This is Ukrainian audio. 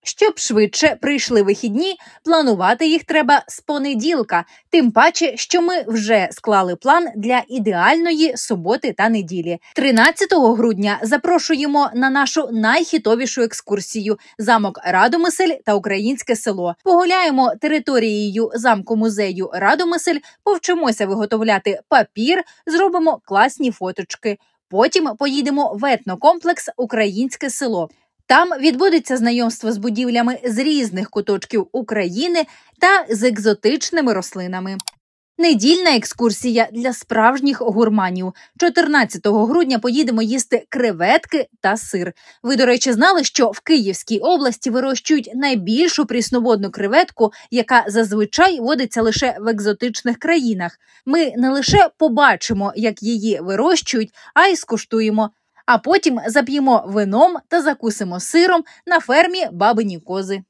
Щоб швидше прийшли вихідні, планувати їх треба з понеділка. Тим паче, що ми вже склали план для ідеальної суботи та неділі. 13 грудня запрошуємо на нашу найхітовішу екскурсію – замок Радомисель та українське село. Погуляємо територією замку-музею Радомисель, повчимося виготовляти папір, зробимо класні фоточки. Потім поїдемо в етнокомплекс «Українське село». Там відбудеться знайомство з будівлями з різних куточків України та з екзотичними рослинами. Недільна екскурсія для справжніх гурманів. 14 грудня поїдемо їсти креветки та сир. Ви, до речі, знали, що в Київській області вирощують найбільшу прісноводну креветку, яка зазвичай водиться лише в екзотичних країнах. Ми не лише побачимо, як її вирощують, а й скуштуємо. А потім зап'ємо вином та закусимо сиром на фермі Бабині Кози.